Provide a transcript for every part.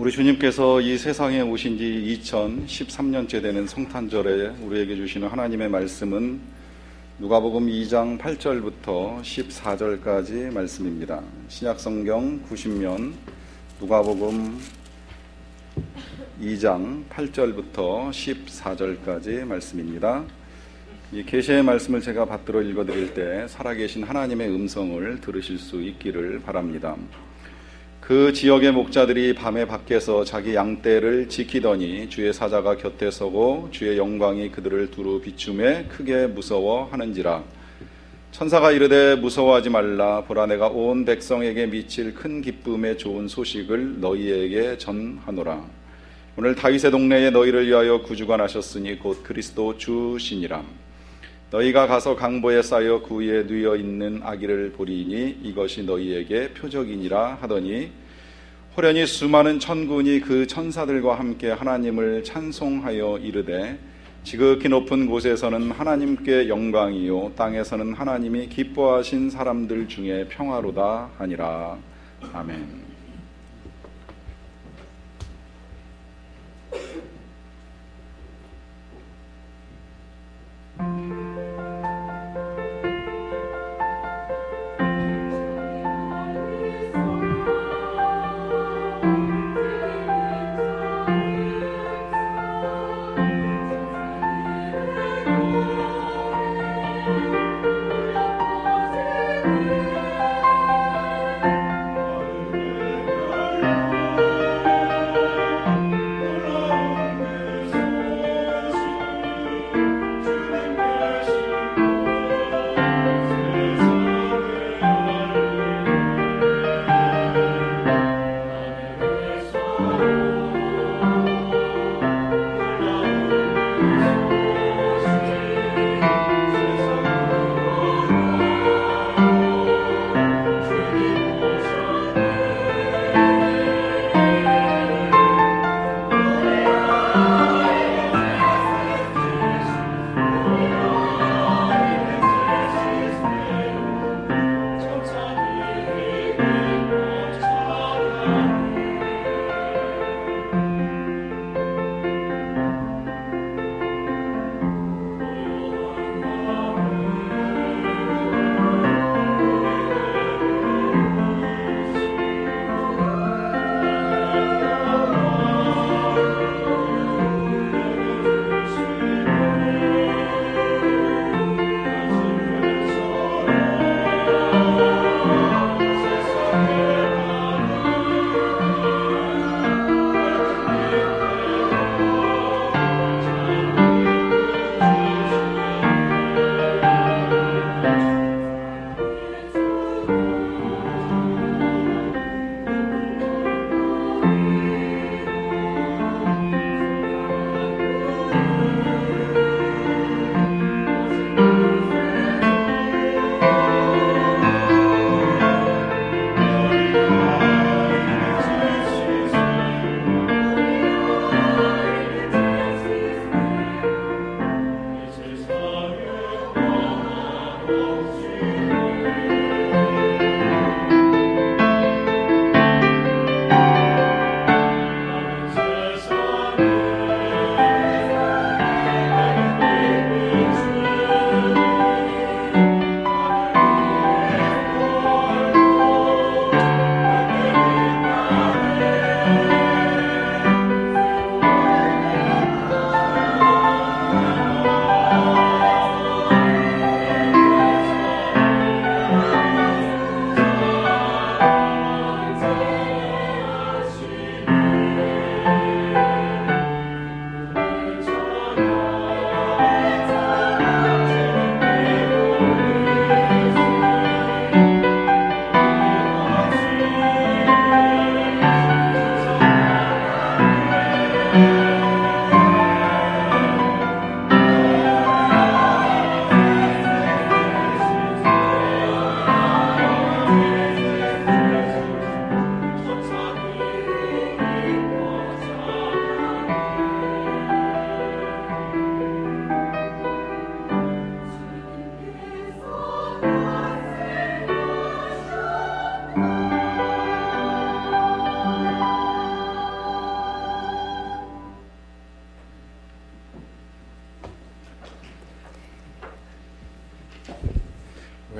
우리 주님께서 이 세상에 오신 지 2013년째 되는 성탄절에 우리에게 주시는 하나님의 말씀은 누가복음 2장 8절부터 14절까지 말씀입니다. 신약성경 90면 누가복음 2장 8절부터 14절까지 말씀입니다. 이 계시의 말씀을 제가 받들어 읽어드릴 때 살아계신 하나님의 음성을 들으실 수 있기를 바랍니다. 그 지역의 목자들이 밤에 밖에서 자기 양떼를 지키더니 주의 사자가 곁에 서고 주의 영광이 그들을 두루 비추매 크게 무서워하는지라. 천사가 이르되 무서워하지 말라. 보라, 내가 온 백성에게 미칠 큰 기쁨의 좋은 소식을 너희에게 전하노라. 오늘 다윗의 동네에 너희를 위하여 구주가 나셨으니 곧 그리스도 주시니라. 너희가 가서 강보에 쌓여 그 위에 누워 있는 아기를 보리니 이것이 너희에게 표적이니라 하더니 호련히 수많은 천군이 그 천사들과 함께 하나님을 찬송하여 이르되 지극히 높은 곳에서는 하나님께 영광이요 땅에서는 하나님이 기뻐하신 사람들 중에 평화로다 하니라. 아멘.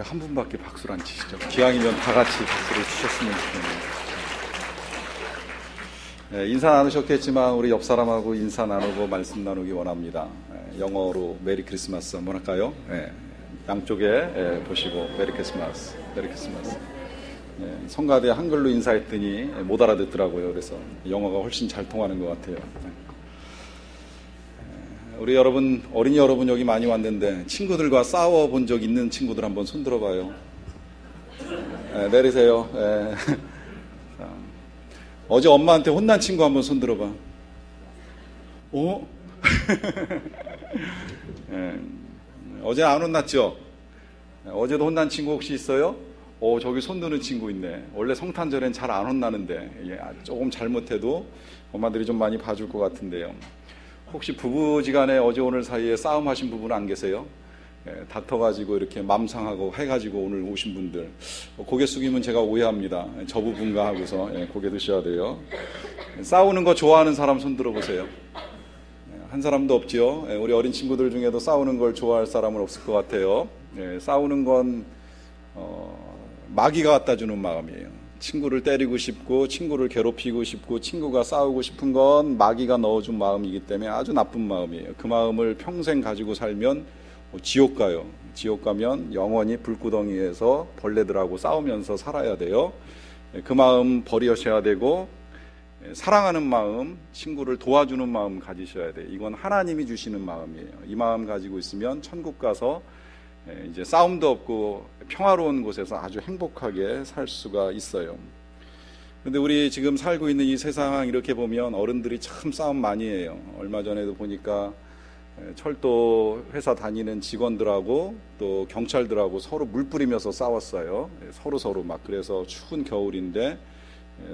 왜 한 분밖에 박수를 안 치시죠? 기왕이면 다 같이 박수를 치셨으면 좋겠네요. 인사 나누셨겠지만 우리 옆 사람하고 인사 나누고 말씀 나누기 원합니다. 영어로 메리 크리스마스 한번 할까요? 양쪽에 보시고 메리 크리스마스, 메리 크리스마스. 성가대 한글로 인사했더니 못 알아듣더라고요. 그래서 영어가 훨씬 잘 통하는 것 같아요. 우리 여러분, 어린이 여러분 여기 많이 왔는데 친구들과 싸워본 적 있는 친구들 한번 손 들어봐요. 내리세요. 어제 엄마한테 혼난 친구 한번 손 들어봐. 어? 어제 안 혼났죠? 어제도 혼난 친구 혹시 있어요? 저기 손 드는 친구 있네. 원래 성탄절엔 잘 안 혼나는데 조금 잘못해도 엄마들이 좀 많이 봐줄 것 같은데요. 혹시 부부지간에 어제 오늘 사이에 싸움하신 부부는 안 계세요? 다퉈가지고 이렇게 맘상하고 해가지고 오늘 오신 분들 고개 숙이면 제가 오해합니다. 저 부분가 하고서 고개 드셔야 돼요. 싸우는 거 좋아하는 사람 손 들어보세요. 한 사람도 없죠. 우리 어린 친구들 중에도 싸우는 걸 좋아할 사람은 없을 것 같아요. 싸우는 건 마귀가 갖다 주는 마음이에요. 친구를 때리고 싶고 친구를 괴롭히고 싶고 친구가 싸우고 싶은 건 마귀가 넣어준 마음이기 때문에 아주 나쁜 마음이에요. 그 마음을 평생 가지고 살면 지옥 가요. 지옥 가면 영원히 불구덩이에서 벌레들하고 싸우면서 살아야 돼요. 그 마음 버리셔야 되고 사랑하는 마음, 친구를 도와주는 마음 가지셔야 돼요. 이건 하나님이 주시는 마음이에요. 이 마음 가지고 있으면 천국 가서 이제 싸움도 없고 평화로운 곳에서 아주 행복하게 살 수가 있어요. 그런데 우리 지금 살고 있는 이 세상 이렇게 보면 어른들이 참 싸움 많이 해요. 얼마 전에도 보니까 철도 회사 다니는 직원들하고 또 경찰들하고 서로 물 뿌리면서 싸웠어요. 서로 막. 그래서 추운 겨울인데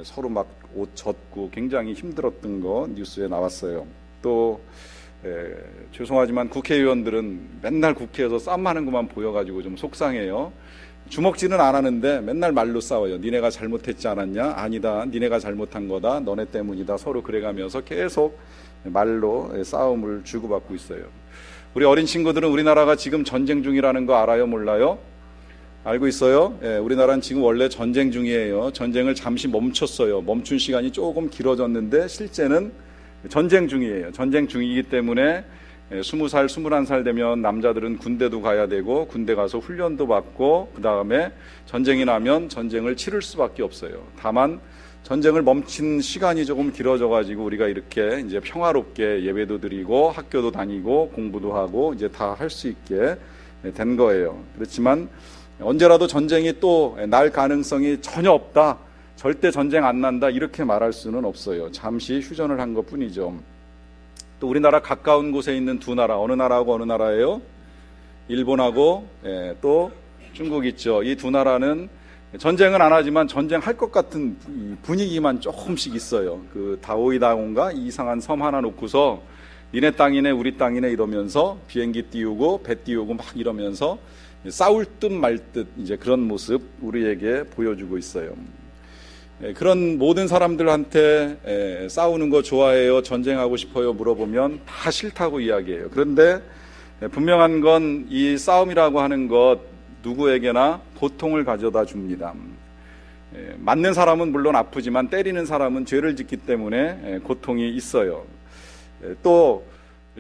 서로 막 옷 젖고 굉장히 힘들었던 거 뉴스에 나왔어요. 또 죄송하지만 국회의원들은 맨날 국회에서 싸움하는 것만 보여가지고 좀 속상해요. 주먹질은 안 하는데 맨날 말로 싸워요. 니네가 잘못했지 않았냐? 아니다. 니네가 잘못한 거다. 너네 때문이다. 서로 그래가면서 계속 말로 싸움을 주고받고 있어요. 우리 어린 친구들은 우리나라가 지금 전쟁 중이라는 거 알아요? 몰라요? 알고 있어요? 우리나라는 지금 원래 전쟁 중이에요. 전쟁을 잠시 멈췄어요. 멈춘 시간이 조금 길어졌는데 실제는 전쟁 중이에요. 전쟁 중이기 때문에 20살, 21살 되면 남자들은 군대도 가야 되고 군대 가서 훈련도 받고 그 다음에 전쟁이 나면 전쟁을 치를 수밖에 없어요. 다만 전쟁을 멈춘 시간이 조금 길어져 가지고 우리가 이렇게 이제 평화롭게 예배도 드리고 학교도 다니고 공부도 하고 이제 다 할 수 있게 된 거예요. 그렇지만 언제라도 전쟁이 또 날 가능성이 전혀 없다. 절대 전쟁 안 난다. 이렇게 말할 수는 없어요. 잠시 휴전을 한 것뿐이죠. 또 우리나라 가까운 곳에 있는 두 나라, 어느 나라하고 어느 나라예요? 일본하고 또 중국 있죠. 이 두 나라는 전쟁은 안 하지만 전쟁할 것 같은 분위기만 조금씩 있어요. 그 다오이다온가 이상한 섬 하나 놓고서 니네 땅이네 우리 땅이네 이러면서 비행기 띄우고 배 띄우고 막 이러면서 싸울 듯 말 듯 이제 그런 모습 우리에게 보여주고 있어요. 그런 모든 사람들한테 싸우는 거 좋아해요? 전쟁하고 싶어요? 물어보면 다 싫다고 이야기해요. 그런데 분명한 건 이 싸움이라고 하는 것 누구에게나 고통을 가져다 줍니다. 맞는 사람은 물론 아프지만 때리는 사람은 죄를 짓기 때문에 고통이 있어요. 또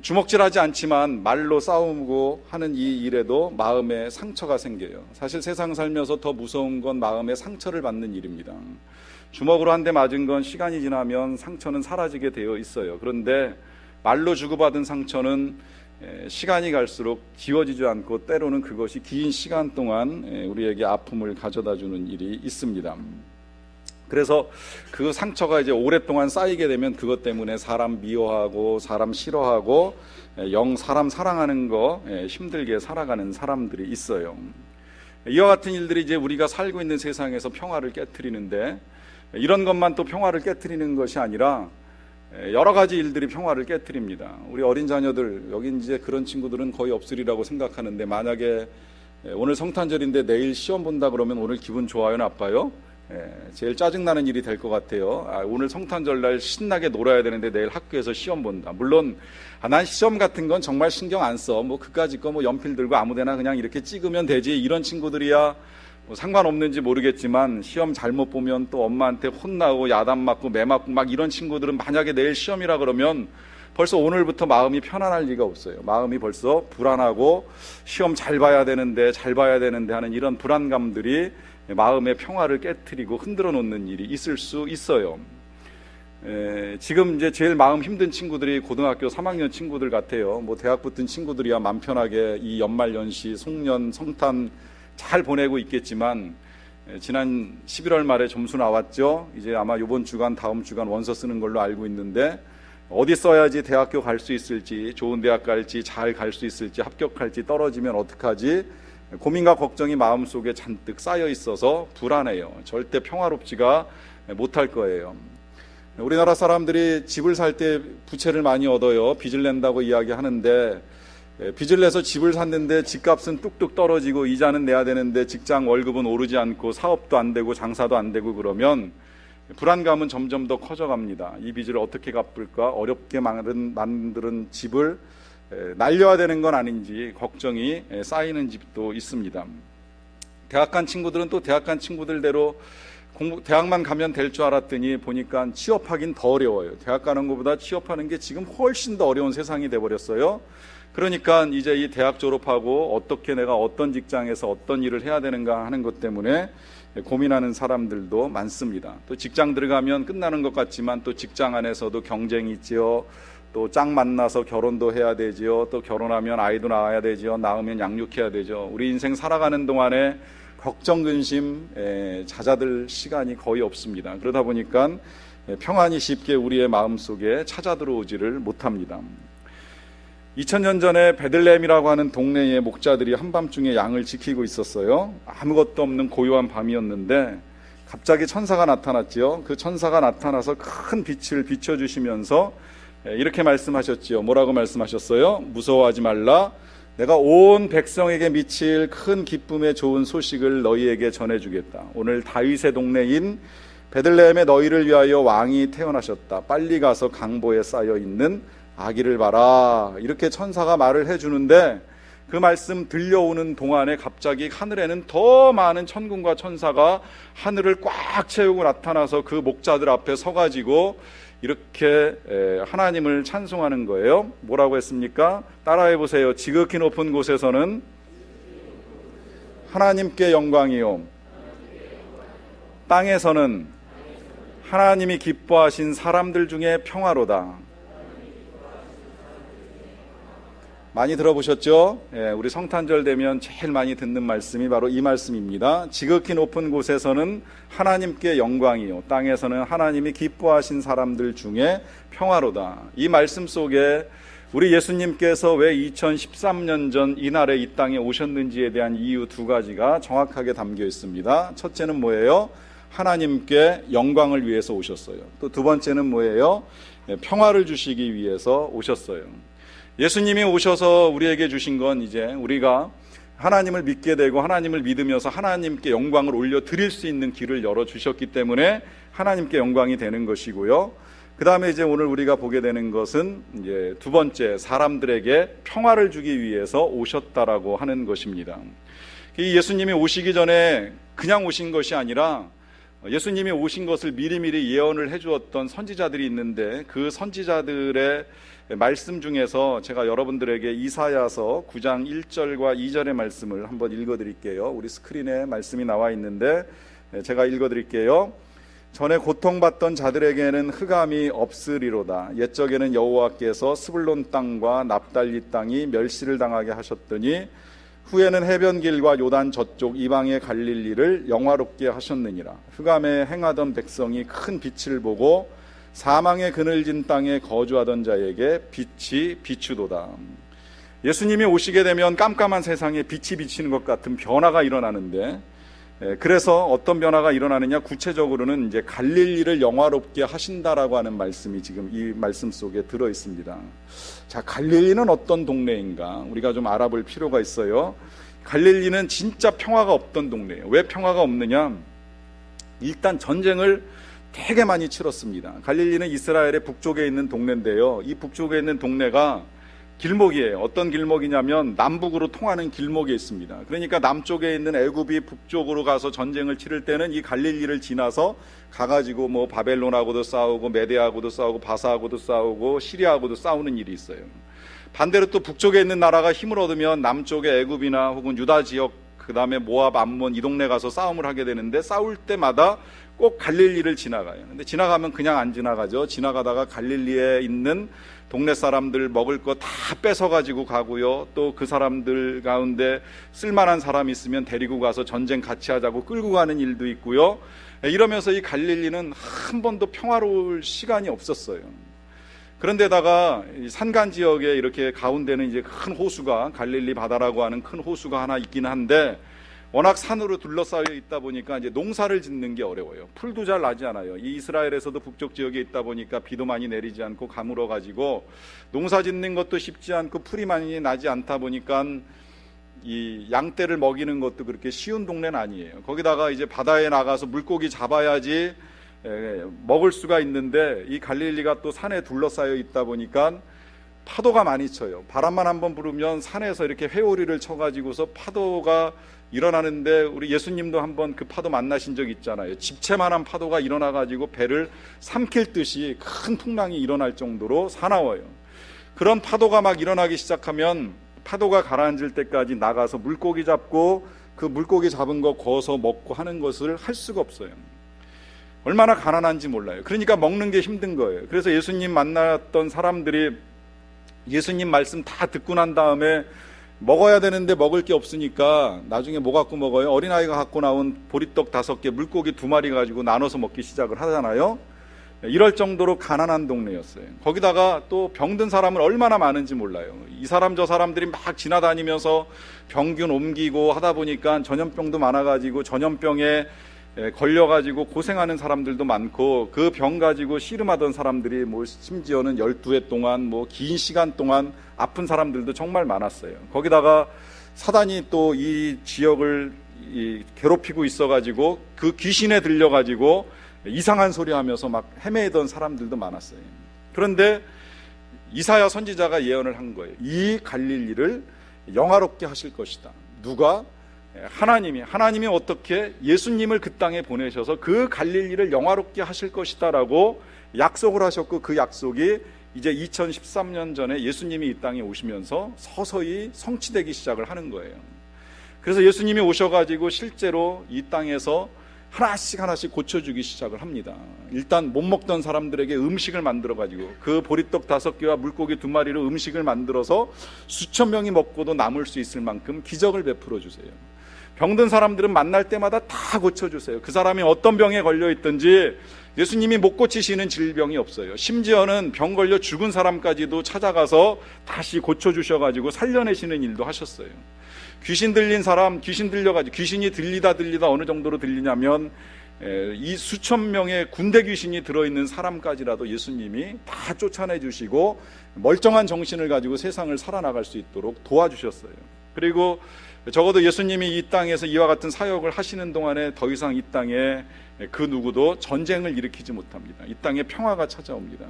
주먹질하지 않지만 말로 싸우고 하는 이 일에도 마음에 상처가 생겨요. 사실 세상 살면서 더 무서운 건 마음에 상처를 받는 일입니다. 주먹으로 한 대 맞은 건 시간이 지나면 상처는 사라지게 되어 있어요. 그런데 말로 주고받은 상처는 시간이 갈수록 지워지지 않고 때로는 그것이 긴 시간 동안 우리에게 아픔을 가져다주는 일이 있습니다. 그래서 그 상처가 이제 오랫동안 쌓이게 되면 그것 때문에 사람 미워하고 사람 싫어하고 사람 사랑하는 거 힘들게 살아가는 사람들이 있어요. 이와 같은 일들이 이제 우리가 살고 있는 세상에서 평화를 깨트리는데 이런 것만 또 평화를 깨트리는 것이 아니라 여러 가지 일들이 평화를 깨트립니다. 우리 어린 자녀들, 여기 이제 그런 친구들은 거의 없으리라고 생각하는데 만약에 오늘 성탄절인데 내일 시험 본다 그러면 오늘 기분 좋아요, 나빠요? 제일 짜증나는 일이 될 것 같아요. 오늘 성탄절날 신나게 놀아야 되는데 내일 학교에서 시험 본다. 물론 난 시험 같은 건 정말 신경 안 써. 뭐 그까짓 거 뭐 연필 들고 아무데나 그냥 이렇게 찍으면 되지. 이런 친구들이야 뭐 상관없는지 모르겠지만 시험 잘못 보면 또 엄마한테 혼나고 야단 맞고 매 맞고 막 이런 친구들은 만약에 내일 시험이라 그러면 벌써 오늘부터 마음이 편안할 리가 없어요. 마음이 벌써 불안하고 시험 잘 봐야 되는데 하는 이런 불안감들이 마음의 평화를 깨트리고 흔들어 놓는 일이 있을 수 있어요. 지금 이제 제일 마음 힘든 친구들이 고등학교 3학년 친구들 같아요. 뭐 대학 붙은 친구들이야 맘 편하게 이 연말연시, 송년, 성탄 잘 보내고 있겠지만 지난 11월 말에 점수 나왔죠. 이제 아마 이번 주간 다음 주간 원서 쓰는 걸로 알고 있는데 어디 써야지 대학교 갈 수 있을지, 좋은 대학 갈지, 잘 갈 수 있을지, 합격할지, 떨어지면 어떡하지, 고민과 걱정이 마음속에 잔뜩 쌓여 있어서 불안해요. 절대 평화롭지가 못할 거예요. 우리나라 사람들이 집을 살 때 부채를 많이 얻어요. 빚을 낸다고 이야기하는데 빚을 내서 집을 샀는데 집값은 뚝뚝 떨어지고 이자는 내야 되는데 직장 월급은 오르지 않고 사업도 안 되고 장사도 안 되고 그러면 불안감은 점점 더 커져갑니다. 이 빚을 어떻게 갚을까? 어렵게 만든 집을 날려야 되는 건 아닌지 걱정이 쌓이는 집도 있습니다. 대학 간 친구들은 또 대학 간 친구들대로 대학만 가면 될 줄 알았더니 보니까 취업하긴 더 어려워요. 대학 가는 것보다 취업하는 게 지금 훨씬 더 어려운 세상이 돼버렸어요. 그러니까 이제 이 대학 졸업하고 어떻게 내가 어떤 직장에서 어떤 일을 해야 되는가 하는 것 때문에 고민하는 사람들도 많습니다. 또 직장 들어가면 끝나는 것 같지만 또 직장 안에서도 경쟁이 있지요. 또 짝 만나서 결혼도 해야 되지요. 또 결혼하면 아이도 낳아야 되지요. 낳으면 양육해야 되죠. 우리 인생 살아가는 동안에 걱정, 근심 잦아들 시간이 거의 없습니다. 그러다 보니까 평안이 쉽게 우리의 마음속에 찾아 들어오지를 못합니다. 2000년 전에 베들레헴이라고 하는 동네의 목자들이 한밤중에 양을 지키고 있었어요. 아무것도 없는 고요한 밤이었는데 갑자기 천사가 나타났지요. 그 천사가 나타나서 큰 빛을 비춰주시면서 이렇게 말씀하셨지요. 뭐라고 말씀하셨어요? 무서워하지 말라. 내가 온 백성에게 미칠 큰 기쁨의 좋은 소식을 너희에게 전해주겠다. 오늘 다윗의 동네인 베들레헴에 너희를 위하여 왕이 태어나셨다. 빨리 가서 강보에 쌓여있는 아기를 봐라. 이렇게 천사가 말을 해주는데 그 말씀 들려오는 동안에 갑자기 하늘에는 더 많은 천군과 천사가 하늘을 꽉 채우고 나타나서 그 목자들 앞에 서가지고 이렇게 하나님을 찬송하는 거예요. 뭐라고 했습니까? 따라해 보세요. 지극히 높은 곳에서는 하나님께 영광이요, 땅에서는 하나님이 기뻐하신 사람들 중에 평화로다. 많이 들어보셨죠? 우리 성탄절 되면 제일 많이 듣는 말씀이 바로 이 말씀입니다. 지극히 높은 곳에서는 하나님께 영광이요, 땅에서는 하나님이 기뻐하신 사람들 중에 평화로다. 이 말씀 속에 우리 예수님께서 왜 2013년 전 이날에 이 땅에 오셨는지에 대한 이유 두 가지가 정확하게 담겨 있습니다. 첫째는 뭐예요? 하나님께 영광을 위해서 오셨어요. 또 두 번째는 뭐예요? 평화를 주시기 위해서 오셨어요. 예수님이 오셔서 우리에게 주신 건 이제 우리가 하나님을 믿게 되고 하나님을 믿으면서 하나님께 영광을 올려드릴 수 있는 길을 열어주셨기 때문에 하나님께 영광이 되는 것이고요. 그 다음에 이제 오늘 우리가 보게 되는 것은 이제 두 번째, 사람들에게 평화를 주기 위해서 오셨다라고 하는 것입니다. 이 예수님이 오시기 전에 그냥 오신 것이 아니라 예수님이 오신 것을 미리미리 예언을 해주었던 선지자들이 있는데 그 선지자들의 말씀 중에서 제가 여러분들에게 이사야서 9장 1절과 2절의 말씀을 한번 읽어드릴게요. 우리 스크린에 말씀이 나와 있는데 제가 읽어드릴게요. 전에 고통받던 자들에게는 흑암이 없으리로다. 옛적에는 여호와께서 스불론 땅과 납달리 땅이 멸시를 당하게 하셨더니 후에는 해변길과 요단 저쪽 이방의 갈릴리를 영화롭게 하셨느니라. 흑암에 행하던 백성이 큰 빛을 보고 사망의 그늘진 땅에 거주하던 자에게 빛이 비추도다. 예수님이 오시게 되면 깜깜한 세상에 빛이 비치는 것 같은 변화가 일어나는데, 그래서 어떤 변화가 일어나느냐, 구체적으로는 이제 갈릴리를 영화롭게 하신다라고 하는 말씀이 지금 이 말씀 속에 들어 있습니다. 자, 갈릴리는 어떤 동네인가 우리가 좀 알아볼 필요가 있어요. 갈릴리는 진짜 평화가 없던 동네예요. 왜 평화가 없느냐? 일단 전쟁을 되게 많이 치렀습니다. 갈릴리는 이스라엘의 북쪽에 있는 동네인데요. 이 북쪽에 있는 동네가 길목이에요. 어떤 길목이냐면 남북으로 통하는 길목이 있습니다. 그러니까 남쪽에 있는 애굽이 북쪽으로 가서 전쟁을 치를 때는 이 갈릴리를 지나서 가가지고 뭐 바벨론하고도 싸우고 메대하고도 싸우고 바사하고도 싸우고 시리아하고도 싸우는 일이 있어요. 반대로 또 북쪽에 있는 나라가 힘을 얻으면 남쪽의 애굽이나 혹은 유다 지역, 그 다음에 모압, 암몬 이 동네 가서 싸움을 하게 되는데, 싸울 때마다 꼭 갈릴리를 지나가요. 근데 지나가면 그냥 안 지나가죠. 지나가다가 갈릴리에 있는 동네 사람들 먹을 거 다 뺏어가지고 가고요. 또 그 사람들 가운데 쓸만한 사람이 있으면 데리고 가서 전쟁 같이 하자고 끌고 가는 일도 있고요. 이러면서 이 갈릴리는 한 번도 평화로울 시간이 없었어요. 그런데다가 산간 지역에 이렇게 가운데는 이제 큰 호수가, 갈릴리 바다라고 하는 큰 호수가 하나 있긴 한데, 워낙 산으로 둘러싸여 있다 보니까 이제 농사를 짓는 게 어려워요. 풀도 잘 나지 않아요. 이 이스라엘에서도 북쪽 지역에 있다 보니까 비도 많이 내리지 않고 가물어 가지고 농사 짓는 것도 쉽지 않고 풀이 많이 나지 않다 보니까 이 양떼를 먹이는 것도 그렇게 쉬운 동네는 아니에요. 거기다가 이제 바다에 나가서 물고기 잡아야지 먹을 수가 있는데, 이 갈릴리가 또 산에 둘러싸여 있다 보니까 파도가 많이 쳐요. 바람만 한번 불으면 산에서 이렇게 회오리를 쳐가지고서 파도가 일어나는데, 우리 예수님도 한번 그 파도 만나신 적 있잖아요. 집채만한 파도가 일어나가지고 배를 삼킬 듯이 큰 풍랑이 일어날 정도로 사나워요. 그런 파도가 막 일어나기 시작하면 파도가 가라앉을 때까지 나가서 물고기 잡고 그 물고기 잡은 거 구워서 먹고 하는 것을 할 수가 없어요. 얼마나 가난한지 몰라요. 그러니까 먹는 게 힘든 거예요. 그래서 예수님 만났던 사람들이 예수님 말씀 다 듣고 난 다음에 먹어야 되는데 먹을 게 없으니까 나중에 뭐 갖고 먹어요? 어린아이가 갖고 나온 보리떡 5개, 물고기 2마리 가지고 나눠서 먹기 시작을 하잖아요. 이럴 정도로 가난한 동네였어요. 거기다가 또 병든 사람은 얼마나 많은지 몰라요. 이 사람 저 사람들이 막 지나다니면서 병균 옮기고 하다 보니까 전염병도 많아가지고 전염병에 걸려가지고 고생하는 사람들도 많고, 그 병 가지고 씨름하던 사람들이 뭐 심지어는 12해 동안 뭐 긴 시간 동안 아픈 사람들도 정말 많았어요. 거기다가 사단이 또 이 지역을 괴롭히고 있어가지고 그 귀신에 들려가지고 이상한 소리 하면서 막 헤매던 사람들도 많았어요. 그런데 이사야 선지자가 예언을 한 거예요. 이 갈릴리를 영화롭게 하실 것이다. 누가? 하나님이 어떻게 예수님을 그 땅에 보내셔서 그 갈릴리를 영화롭게 하실 것이다 라고 약속을 하셨고, 그 약속이 이제 2013년 전에 예수님이 이 땅에 오시면서 서서히 성취되기 시작을 하는 거예요. 그래서 예수님이 오셔가지고 실제로 이 땅에서 하나씩 고쳐주기 시작을 합니다. 일단 못 먹던 사람들에게 음식을 만들어가지고 그 보리떡 5개와 물고기 2마리로 음식을 만들어서 수천 명이 먹고도 남을 수 있을 만큼 기적을 베풀어 주세요. 병든 사람들은 만날 때마다 다 고쳐주세요. 그 사람이 어떤 병에 걸려있든지 예수님이 못 고치시는 질병이 없어요. 심지어는 병 걸려 죽은 사람까지도 찾아가서 다시 고쳐주셔가지고 살려내시는 일도 하셨어요. 귀신 들린 사람, 귀신 들려가지고 귀신이 들리다 어느 정도로 들리냐면 이 수천 명의 군대 귀신이 들어있는 사람까지라도 예수님이 다 쫓아내 주시고 멀쩡한 정신을 가지고 세상을 살아나갈 수 있도록 도와주셨어요. 그리고 적어도 예수님이 이 땅에서 이와 같은 사역을 하시는 동안에 더 이상 이 땅에 그 누구도 전쟁을 일으키지 못합니다. 이 땅에 평화가 찾아옵니다.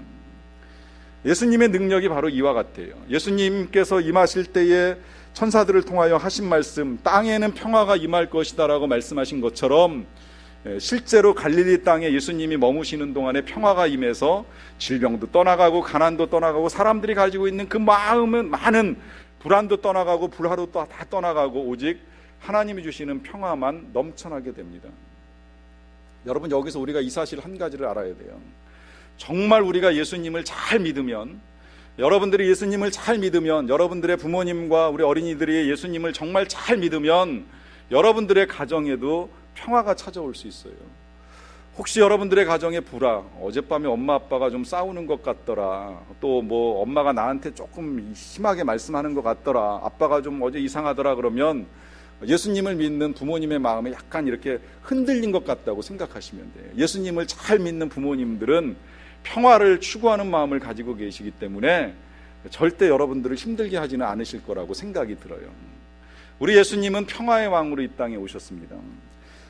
예수님의 능력이 바로 이와 같아요. 예수님께서 임하실 때에 천사들을 통하여 하신 말씀, 땅에는 평화가 임할 것이다 라고 말씀하신 것처럼 실제로 갈릴리 땅에 예수님이 머무시는 동안에 평화가 임해서 질병도 떠나가고 가난도 떠나가고 사람들이 가지고 있는 그 마음은 많은 불안도 떠나가고 불화도 다 떠나가고 오직 하나님이 주시는 평화만 넘쳐나게 됩니다. 여러분, 여기서 우리가 이 사실 한 가지를 알아야 돼요. 정말 우리가 예수님을 잘 믿으면, 여러분들이 예수님을 잘 믿으면, 여러분들의 부모님과 우리 어린이들이 예수님을 정말 잘 믿으면 여러분들의 가정에도 평화가 찾아올 수 있어요. 혹시 여러분들의 가정에 불화, 어젯밤에 엄마 아빠가 좀 싸우는 것 같더라, 또 뭐 엄마가 나한테 조금 심하게 말씀하는 것 같더라, 아빠가 좀 어제 이상하더라, 그러면 예수님을 믿는 부모님의 마음에 약간 이렇게 흔들린 것 같다고 생각하시면 돼요. 예수님을 잘 믿는 부모님들은 평화를 추구하는 마음을 가지고 계시기 때문에 절대 여러분들을 힘들게 하지는 않으실 거라고 생각이 들어요. 우리 예수님은 평화의 왕으로 이 땅에 오셨습니다.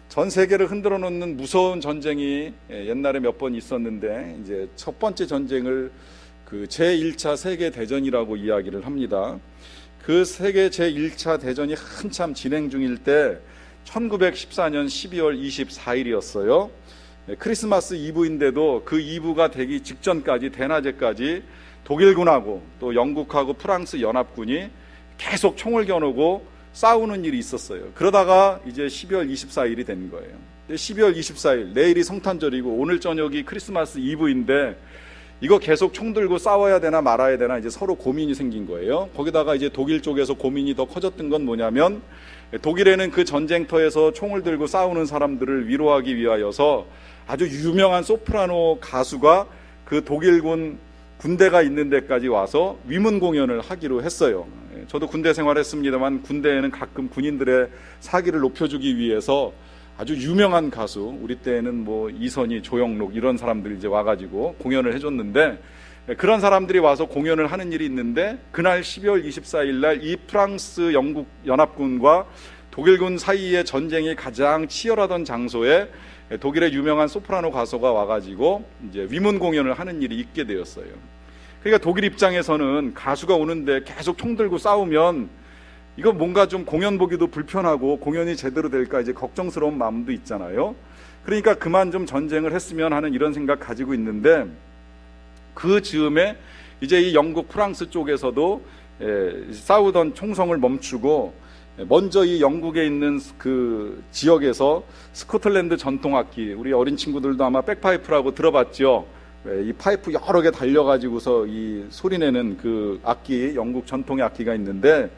전 세계를 흔들어 놓는 무서운 전쟁이 옛날에 몇 번 있었는데, 이제 첫 번째 전쟁을 그 제1차 세계대전이라고 이야기를 합니다. 그 세계 제1차 대전이 한참 진행 중일 때 1914년 12월 24일이었어요. 크리스마스 이브인데도 그 이브가 되기 직전까지, 대낮에까지 독일군하고 또 영국하고 프랑스 연합군이 계속 총을 겨누고 싸우는 일이 있었어요. 그러다가 이제 12월 24일이 된 거예요. 12월 24일, 내일이 성탄절이고 오늘 저녁이 크리스마스 이브인데 이거 계속 총 들고 싸워야 되나 말아야 되나 이제 서로 고민이 생긴 거예요. 거기다가 이제 독일 쪽에서 고민이 더 커졌던 건 뭐냐면, 독일에는 그 전쟁터에서 총을 들고 싸우는 사람들을 위로하기 위하여서 아주 유명한 소프라노 가수가 그 독일군 군대가 있는 데까지 와서 위문 공연을 하기로 했어요. 저도 군대 생활했습니다만 군대에는 가끔 군인들의 사기를 높여주기 위해서 아주 유명한 가수, 우리 때에는 뭐 이선희, 조영록 이런 사람들이 이제 와가지고 공연을 해줬는데, 그런 사람들이 와서 공연을 하는 일이 있는데, 그날 12월 24일 날 이 프랑스 영국 연합군과 독일군 사이의 전쟁이 가장 치열하던 장소에 독일의 유명한 소프라노 가수가 와가지고 이제 위문 공연을 하는 일이 있게 되었어요. 그러니까 독일 입장에서는 가수가 오는데 계속 총 들고 싸우면 이거 뭔가 좀 공연 보기도 불편하고 공연이 제대로 될까 이제 걱정스러운 마음도 있잖아요. 그러니까 그만 좀 전쟁을 했으면 하는 이런 생각 가지고 있는데, 그 즈음에 이제 이 영국 프랑스 쪽에서도 싸우던 총성을 멈추고 먼저 이 영국에 있는 그 지역에서 스코틀랜드 전통악기, 우리 어린 친구들도 아마 백파이프라고 들어봤죠. 이 파이프 여러 개 달려가지고서 이 소리내는 그 악기, 영국 전통의 악기가 있는데,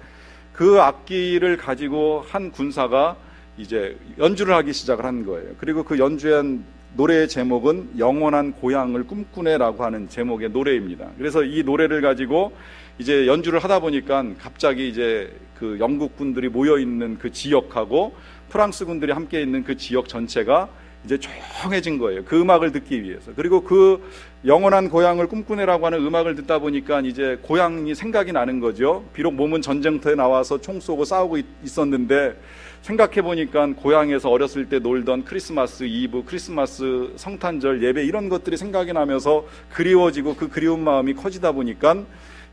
그 악기를 가지고 한 군사가 이제 연주를 하기 시작을 한 거예요. 그리고 그 연주한 노래의 제목은 영원한 고향을 꿈꾸네라고 하는 제목의 노래입니다. 그래서 이 노래를 가지고 이제 연주를 하다 보니까 갑자기 이제 그 영국 군들이 모여 있는 그 지역하고 프랑스 군들이 함께 있는 그 지역 전체가 이제 조용해진 거예요. 그 음악을 듣기 위해서. 그리고 그 영원한 고향을 꿈꾸네라고 하는 음악을 듣다 보니까 이제 고향이 생각이 나는 거죠. 비록 몸은 전쟁터에 나와서 총 쏘고 싸우고 있었는데, 생각해 보니까 고향에서 어렸을 때 놀던 크리스마스 이브, 크리스마스 성탄절 예배 이런 것들이 생각이 나면서 그리워지고, 그 그리운 마음이 커지다 보니까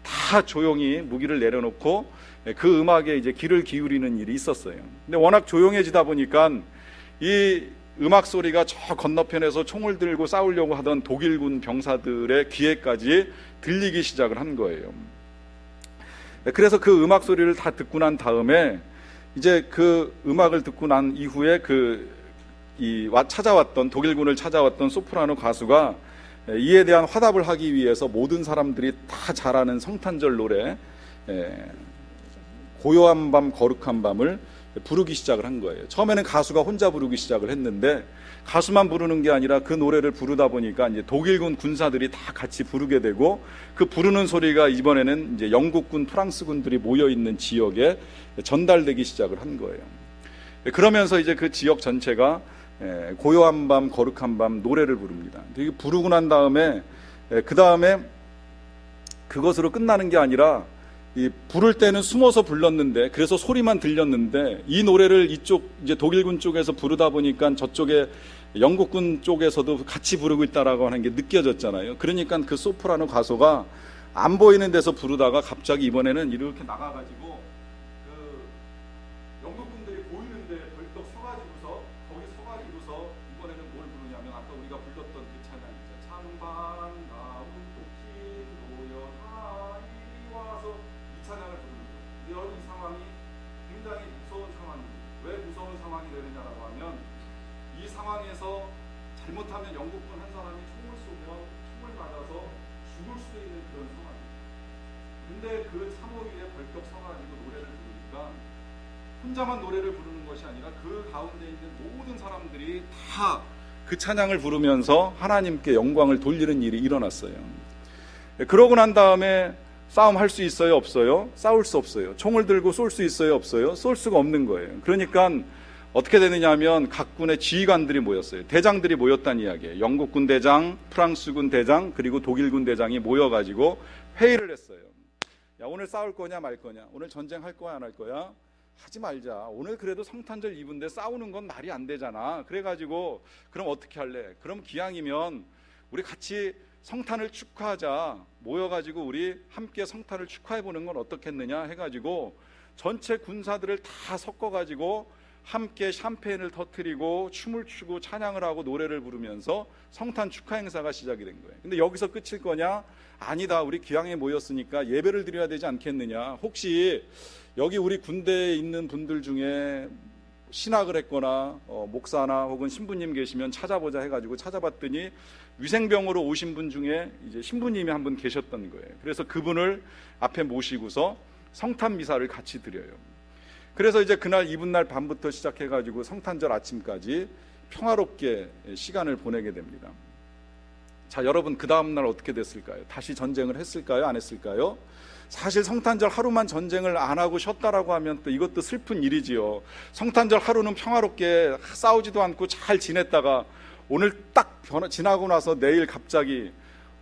다 조용히 무기를 내려놓고 그 음악에 이제 귀를 기울이는 일이 있었어요. 근데 워낙 조용해지다 보니까 이 음악 소리가 저 건너편에서 총을 들고 싸우려고 하던 독일군 병사들의 귀에까지 들리기 시작을 한 거예요. 그래서 그 음악 소리를 다 듣고 난 다음에 이제 그 음악을 듣고 난 이후에 찾아왔던 독일군을 찾아왔던 소프라노 가수가 이에 대한 화답을 하기 위해서 모든 사람들이 다 잘 아는 성탄절 노래 고요한 밤 거룩한 밤을 부르기 시작을 한 거예요. 처음에는 가수가 혼자 부르기 시작을 했는데, 가수만 부르는 게 아니라 그 노래를 부르다 보니까 이제 독일군 군사들이 다 같이 부르게 되고, 그 부르는 소리가 이번에는 이제 영국군, 프랑스군들이 모여 있는 지역에 전달되기 시작을 한 거예요. 그러면서 이제 그 지역 전체가 고요한 밤, 거룩한 밤 노래를 부릅니다. 부르고 난 다음에 그 다음에 그것으로 끝나는 게 아니라, 이 부를 때는 숨어서 불렀는데, 그래서 소리만 들렸는데, 이 노래를 이쪽 이제 독일군 쪽에서 부르다 보니까 저쪽에 영국군 쪽에서도 같이 부르고 있다라고 하는 게 느껴졌잖아요. 그러니까 그 소프라노 가수가 안 보이는 데서 부르다가 갑자기 이번에는 이렇게 나가가지고 그 영국군들이 보이는데 벌떡 서가지고서, 거기 서가지고서 이번에는 뭘 부르냐면 아까 우리가 불렀던 그 찬양이죠. 참 반가운 도킨 도연아 이리 와서 이 찬양을 부르는 거예요. 여러분, 이 상황이 굉장히 무서운 상황입니다. 왜 무서운 상황이 되느냐라고 하면, 이 상황에서 잘못하면 영국군 한 사람이 총을 쏘면 총을 맞아서 죽을 수도 있는 그런 상황입니다. 근데 그 참호 위에 벌떡 서가지고 노래를 부르니까 혼자만 노래를 부르는 것이 아니라 그 가운데 있는 모든 사람들이 다 그 찬양을 부르면서 하나님께 영광을 돌리는 일이 일어났어요. 그러고 난 다음에 싸움할 수 있어요, 없어요? 싸울 수 없어요. 총을 들고 쏠 수 있어요, 없어요? 쏠 수가 없는 거예요. 그러니까 어떻게 되느냐 하면 각 군의 지휘관들이 모였어요. 대장들이 모였다는 이야기예요. 영국군 대장, 프랑스군 대장, 그리고 독일군 대장이 모여가지고 회의를 했어요. 야, 오늘 싸울 거냐 말 거냐? 오늘 전쟁할 거야 안 할 거야? 하지 말자. 오늘 그래도 성탄절 이브인데 싸우는 건 말이 안 되잖아. 그래가지고 그럼 어떻게 할래? 그럼 기왕이면 우리 같이 성탄을 축하하자. 모여가지고 우리 함께 성탄을 축하해보는 건 어떻겠느냐 해가지고 전체 군사들을 다 섞어가지고 함께 샴페인을 터뜨리고 춤을 추고 찬양을 하고 노래를 부르면서 성탄 축하 행사가 시작이 된 거예요. 근데 여기서 끝일 거냐? 아니다. 우리 기왕에 모였으니까 예배를 드려야 되지 않겠느냐. 혹시 여기 우리 군대에 있는 분들 중에 신학을 했거나 목사나 혹은 신부님 계시면 찾아보자 해가지고 찾아봤더니 위생병으로 오신 분 중에 이제 신부님이 한 분 계셨던 거예요. 그래서 그분을 앞에 모시고서 성탄 미사를 같이 드려요. 그래서 이제 그날 이브날 밤부터 시작해가지고 성탄절 아침까지 평화롭게 시간을 보내게 됩니다. 자, 여러분 그 다음날 어떻게 됐을까요? 다시 전쟁을 했을까요? 안 했을까요? 사실 성탄절 하루만 전쟁을 안 하고 쉬었다라고 하면 또 이것도 슬픈 일이지요. 성탄절 하루는 평화롭게 싸우지도 않고 잘 지냈다가 오늘 딱 지나고 나서 내일 갑자기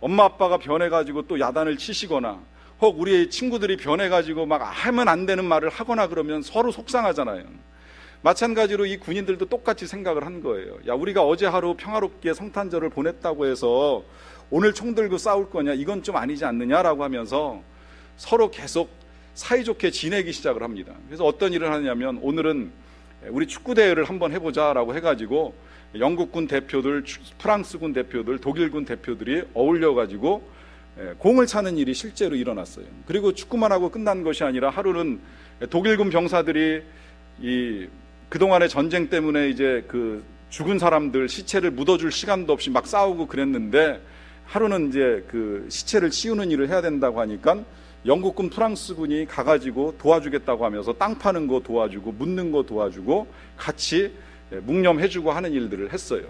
엄마 아빠가 변해가지고 또 야단을 치시거나 혹 우리 친구들이 변해가지고 막 하면 안 되는 말을 하거나 그러면 서로 속상하잖아요. 마찬가지로 이 군인들도 똑같이 생각을 한 거예요. 야, 우리가 어제 하루 평화롭게 성탄절을 보냈다고 해서 오늘 총 들고 싸울 거냐? 이건 좀 아니지 않느냐라고 하면서 서로 계속 사이좋게 지내기 시작을 합니다. 그래서 어떤 일을 하냐면 오늘은 우리 축구대회를 한번 해보자라고 해가지고 영국군 대표들, 프랑스군 대표들, 독일군 대표들이 어울려가지고 공을 차는 일이 실제로 일어났어요. 그리고 축구만 하고 끝난 것이 아니라 하루는 독일군 병사들이 그동안의 전쟁 때문에 이제 그 죽은 사람들 시체를 묻어줄 시간도 없이 막 싸우고 그랬는데 하루는 이제 그 시체를 치우는 일을 해야 된다고 하니까 영국군 프랑스군이 가가지고 도와주겠다고 하면서 땅 파는 거 도와주고 묻는 거 도와주고 같이 묵념해주고 하는 일들을 했어요.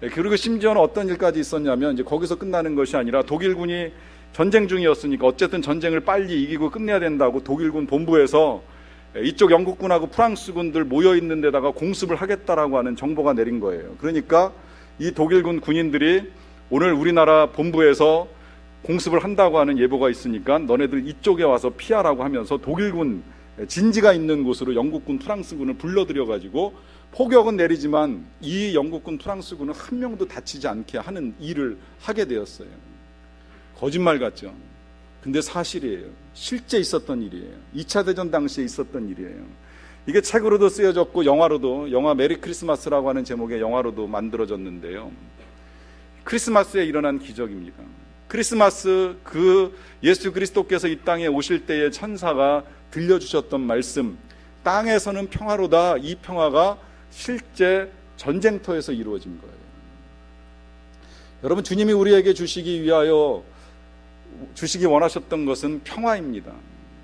그리고 심지어는 어떤 일까지 있었냐면 이제 거기서 끝나는 것이 아니라 독일군이 전쟁 중이었으니까 어쨌든 전쟁을 빨리 이기고 끝내야 된다고 독일군 본부에서 이쪽 영국군하고 프랑스군들 모여있는 데다가 공습을 하겠다라고 하는 정보가 내린 거예요. 그러니까 이 독일군 군인들이 오늘 우리나라 본부에서 공습을 한다고 하는 예보가 있으니까 너네들 이쪽에 와서 피하라고 하면서 독일군 진지가 있는 곳으로 영국군 프랑스군을 불러들여가지고 포격은 내리지만 이 영국군 프랑스군은 한 명도 다치지 않게 하는 일을 하게 되었어요. 거짓말 같죠? 근데 사실이에요. 실제 있었던 일이에요. 2차 대전 당시에 있었던 일이에요. 이게 책으로도 쓰여졌고 영화 메리 크리스마스라고 하는 제목의 영화로도 만들어졌는데요. 크리스마스에 일어난 기적입니다. 크리스마스 그 예수 그리스도께서 이 땅에 오실 때의 천사가 들려주셨던 말씀, 땅에서는 평화로다. 이 평화가 실제 전쟁터에서 이루어진 거예요. 여러분, 주님이 우리에게 주시기 원하셨던 것은 평화입니다.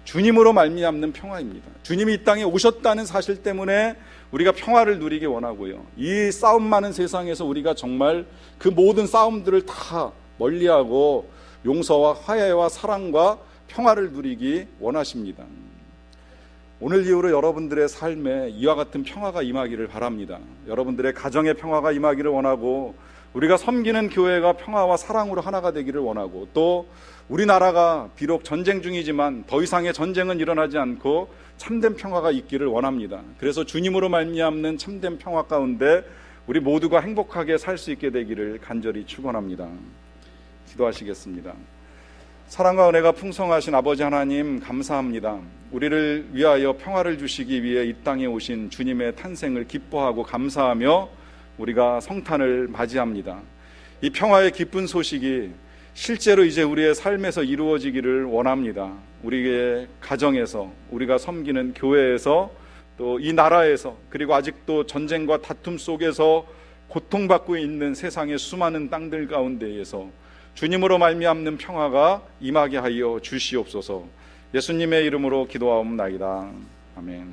주님으로 말미암는 평화입니다. 주님이 이 땅에 오셨다는 사실 때문에 우리가 평화를 누리기 원하고요. 이 싸움 많은 세상에서 우리가 정말 그 모든 싸움들을 다 멀리하고 용서와 화해와 사랑과 평화를 누리기 원하십니다. 오늘 이후로 여러분들의 삶에 이와 같은 평화가 임하기를 바랍니다. 여러분들의 가정의 평화가 임하기를 원하고 우리가 섬기는 교회가 평화와 사랑으로 하나가 되기를 원하고 또 우리나라가 비록 전쟁 중이지만 더 이상의 전쟁은 일어나지 않고 참된 평화가 있기를 원합니다. 그래서 주님으로 말미암는 참된 평화 가운데 우리 모두가 행복하게 살 수 있게 되기를 간절히 축원합니다. 기도하시겠습니다. 사랑과 은혜가 풍성하신 아버지 하나님 감사합니다. 우리를 위하여 평화를 주시기 위해 이 땅에 오신 주님의 탄생을 기뻐하고 감사하며 우리가 성탄을 맞이합니다. 이 평화의 기쁜 소식이 실제로 이제 우리의 삶에서 이루어지기를 원합니다. 우리의 가정에서, 우리가 섬기는 교회에서, 또 이 나라에서, 그리고 아직도 전쟁과 다툼 속에서 고통받고 있는 세상의 수많은 땅들 가운데에서 주님으로 말미암는 평화가 임하게 하여 주시옵소서. 예수님의 이름으로 기도하옵나이다. 아멘.